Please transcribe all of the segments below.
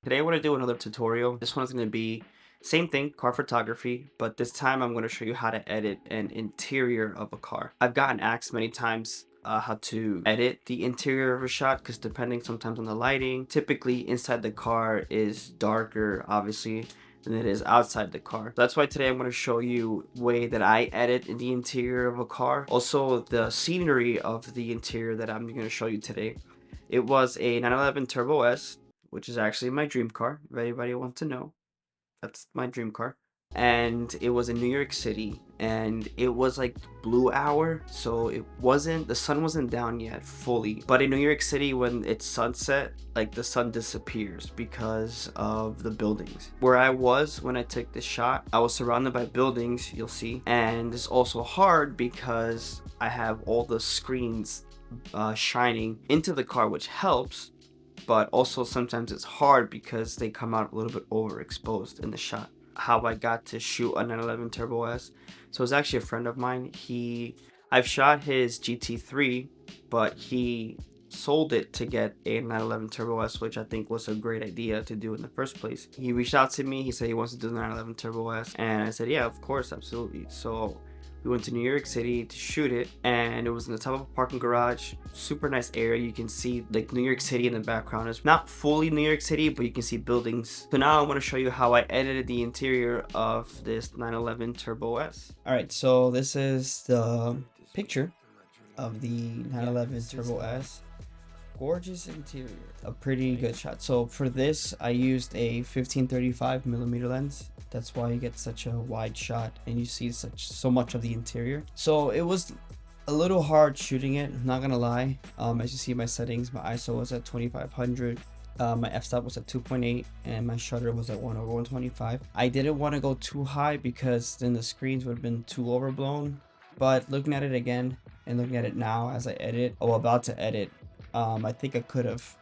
Today I want to do another tutorial. This one's going to be same thing, car photography, but this time I'm going to show you how to edit an interior of a car. I've gotten asked many times how to edit the interior of a shot because depending sometimes on the lighting, typically inside the car is darker, obviously, than it is outside the car. That's why today I'm going to show you way that I edit in the interior of a car. Also the scenery of the interior that I'm going to show you today. It was a 911 Turbo S, which is actually my dream car, if anybody wants to know. That's my dream car. And it was in New York City, and it was like blue hour, so the sun wasn't down yet fully. But in New York City, when it's sunset, like the sun disappears because of the buildings. Where I was when I took this shot, I was surrounded by buildings, you'll see. And it's also hard because I have all the screens shining into the car, which helps, but also sometimes it's hard because they come out a little bit overexposed in the shot. How I got to shoot a 911 Turbo S. So it's actually a friend of mine. I've shot his GT3, but he sold it to get a 911 Turbo S, which I think was a great idea to do in the first place. He reached out to me. He said he wants to do the 911 Turbo S, and I said, yeah, of course, absolutely. So we went to New York City to shoot it, and it was in the top of a parking garage. Super nice area. You can see like New York City in the background. It's not fully New York City, but you can see buildings. So now I want to show you how I edited the interior of this 911 Turbo S. All right, so this is the picture of the 911 Turbo S. Gorgeous interior, a pretty good shot. So for this I used a 15-35mm lens. That's why you get such a wide shot and you see so much of the interior. So it was a little hard shooting it, I'm not gonna lie. As you see my settings, my ISO was at 2500, my f-stop was at 2.8, and my shutter was at 1/125. I didn't want to go too high because then the screens would have been too overblown. But looking at it again and looking at it now as I edit, about to edit, I think I could have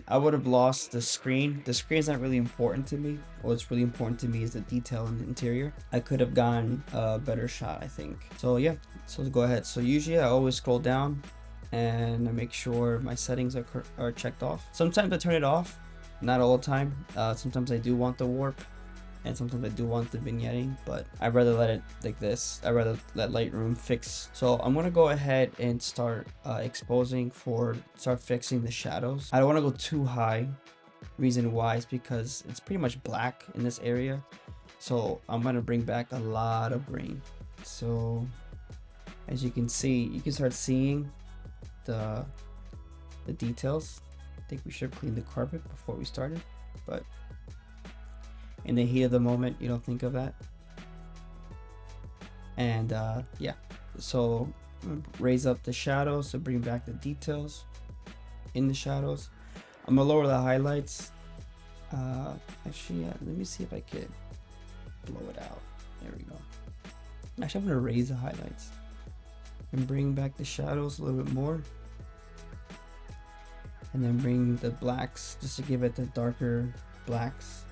I would have lost the screen. The screen is not really important to me. What's really important to me is the detail in the interior. I could have gotten a better shot, I think. So yeah, so go ahead. So usually I always scroll down and I make sure my settings are checked off. Sometimes I turn it off, not all the time. Sometimes I do want the warp, and sometimes I do want the vignetting, but I'd rather let it like this. I'd rather let Lightroom fix. So I'm gonna go ahead and start start fixing the shadows. I don't want to go too high. Reason why is because it's pretty much black in this area, so I'm gonna bring back a lot of grain. So as you can see, you can start seeing the details. I think we should clean the carpet before we started, but in the heat of the moment you don't think of that. And yeah, so raise up the shadows to bring back the details in the shadows. I'm gonna lower the highlights. Actually, yeah, let me see if I can blow it out. There we go. Actually, I'm gonna raise the highlights and bring back the shadows a little bit more, and then bring the blacks just to give it the darker blacks.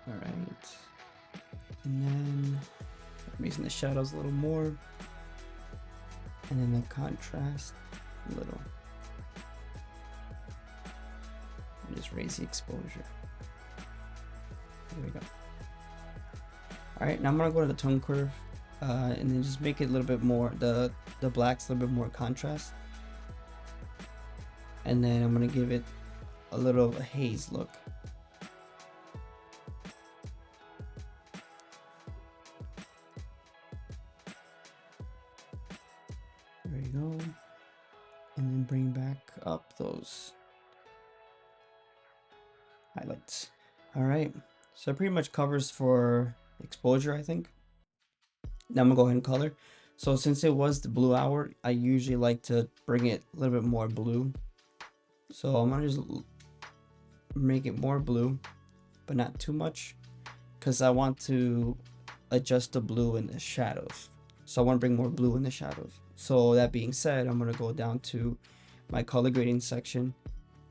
All right, and then raising the shadows a little more, and then the contrast a little, and just raise the exposure. There we go. All right, now I'm gonna go to the tone curve, and then just make it a little bit more, the blacks a little bit more contrast, and then I'm gonna give it a little of a haze look. There you go. And then bring back up those highlights. All right, so it pretty much covers for exposure, I think. Now I'm gonna go ahead and color. So since it was the blue hour, I usually like to bring it a little bit more blue. So I'm gonna just make it more blue, but not too much, because I want to adjust the blue in the shadows. So I want to bring more blue in the shadows. So that being said, I'm gonna go down to my color grading section,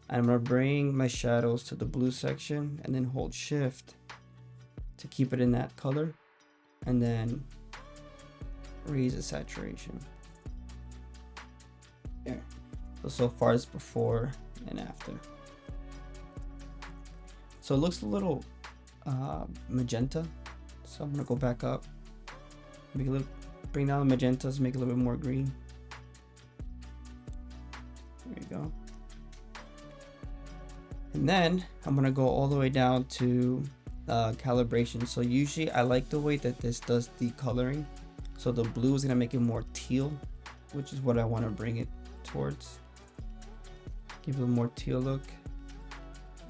and I'm gonna bring my shadows to the blue section, and then hold shift to keep it in that color, and then raise the saturation. There. So far as before and after. So it looks a little magenta. So I'm gonna go back up, make a little, bring down the magentas, make it a little bit more green. There you go. And then I'm gonna go all the way down to calibration. So usually I like the way that this does the coloring. So the blue is gonna make it more teal, which is what I want to bring it towards. Give it a more teal look.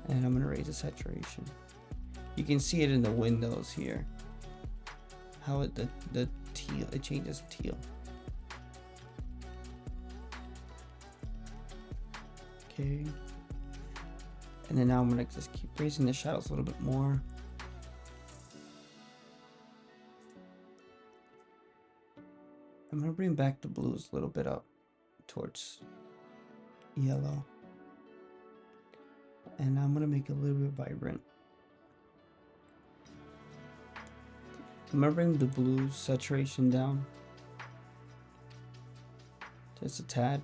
And I'm gonna raise the saturation. You can see it in the windows here. How it, the teal, it changes teal. Okay. And then now I'm gonna just keep raising the shadows a little bit more. I'm gonna bring back the blues a little bit up towards yellow. And I'm gonna make it a little bit vibrant. I'm gonna bring the blue saturation down just a tad.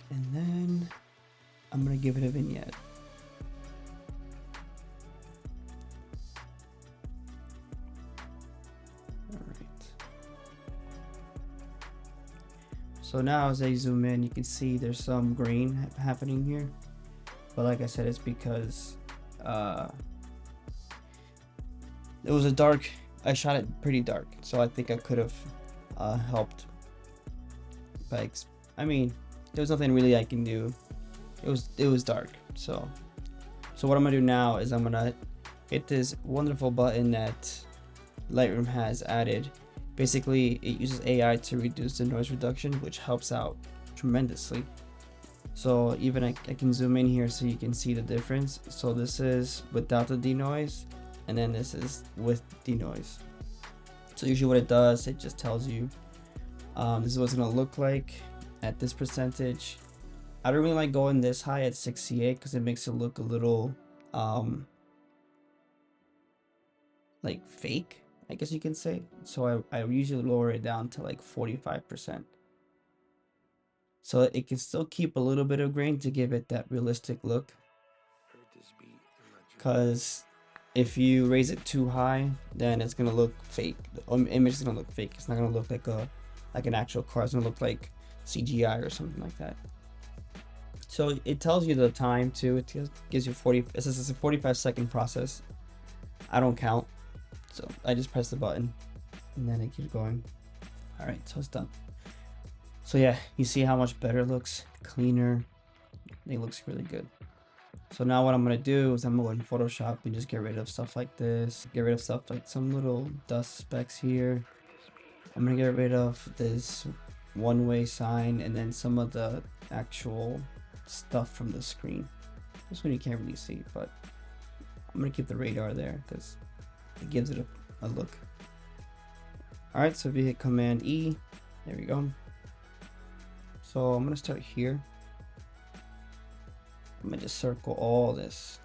And then I'm gonna give it a vignette. So now as I zoom in, you can see there's some grain happening here. But like I said, it's because it was a dark, I shot it pretty dark. So I think I could have helped. But I mean, there was nothing really I can do. It was dark. So what I'm gonna do now is I'm gonna hit this wonderful button that Lightroom has added. Basically, it uses AI to reduce the noise reduction, which helps out tremendously. So even I can zoom in here so you can see the difference. So this is without the denoise, and then this is with denoise. So usually what it does, it just tells you this is what it's gonna look like at this percentage. I don't really like going this high at 68 because it makes it look a little like fake, I guess you can say. So I usually lower it down to like 45%. So it can still keep a little bit of grain to give it that realistic look. Because if you raise it too high, then it's gonna look fake. The image is gonna look fake. It's not gonna look like an actual car. It's gonna look like CGI or something like that. So it tells you the time too. It gives you 40. It says it's a 45-second process. I don't count, so I just press the button, and then it keeps going. All right, so it's done. So yeah, you see how much better it looks, cleaner. It looks really good. So now what I'm gonna do is I'm gonna go in Photoshop and just get rid of stuff like this. Get rid of stuff like some little dust specks here. I'm gonna get rid of this one-way sign and then some of the actual stuff from the screen. This one you can't really see, but I'm gonna keep the radar there because it gives it a look. All right, so if you hit Command E, there we go. So I'm gonna start here. I'm gonna just circle all this,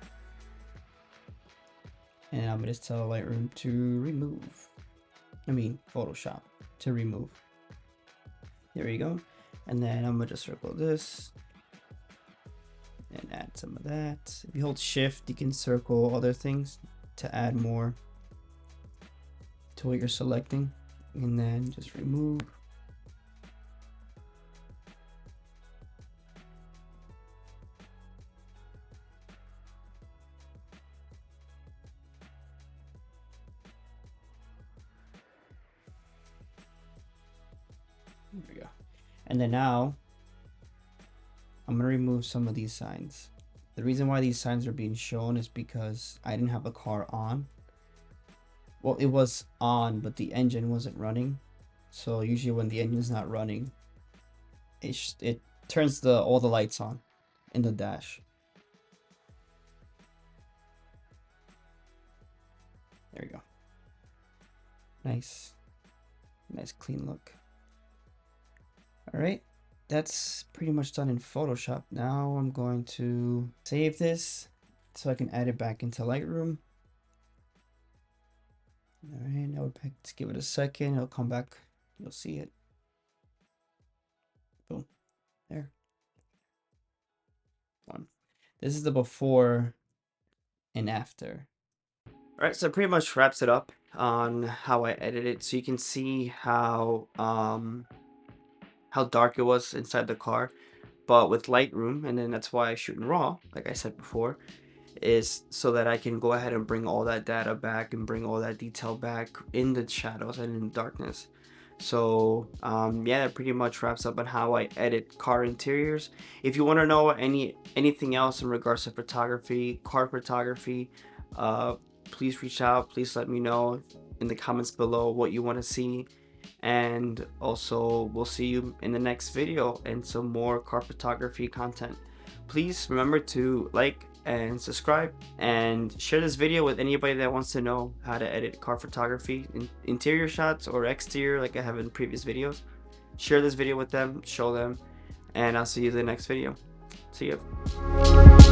and I'm gonna just tell Lightroom to remove. Photoshop to remove. There we go. And then I'm gonna just circle this and add some of that. If you hold Shift, you can circle other things to add more to what you're selecting, and then just remove. There we go. And then now I'm gonna remove some of these signs. The reason why these signs are being shown is because I didn't have the car on. Well, it was on, but the engine wasn't running. So usually when the engine's not running, it turns all the lights on in the dash. There we go. Nice clean look. All right, that's pretty much done in Photoshop. Now I'm going to save this so I can add it back into Lightroom. All right, now let's give it a second. It'll come back. You'll see it. This is the before and after. All right, so it pretty much wraps it up on how I edit it. So you can see how dark it was inside the car, but with Lightroom, and then that's why I shoot in RAW, like I said before, is so that I can go ahead and bring all that data back and bring all that detail back in the shadows and in the darkness. So yeah, that pretty much wraps up on how I edit car interiors. If you want to know anything else in regards to photography, car photography, uh, please reach out. Please let me know in the comments below what you want to see. And also, we'll see you in the next video and some more car photography content. Please remember to like and subscribe and share this video with anybody that wants to know how to edit car photography, interior shots or exterior like I have in previous videos. Share this video with them, show them, and I'll see you in the next video. See ya.